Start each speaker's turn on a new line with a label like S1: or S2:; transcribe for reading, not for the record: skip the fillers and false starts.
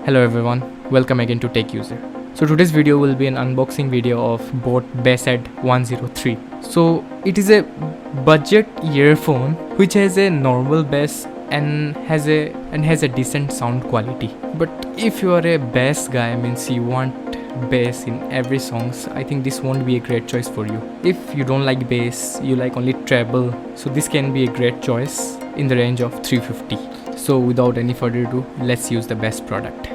S1: Hello everyone, welcome again to Techuser. So today's video will be an unboxing video of Boat Bassheads 103. So it is a budget earphone which has a normal bass and has a decent sound quality. But if you are a bass guy, means you want bass in every songs, I think this won't be a great choice for you. If you don't like bass, you like only treble, so this can be a great choice in the range of 350. So without any further ado, let's use the best product.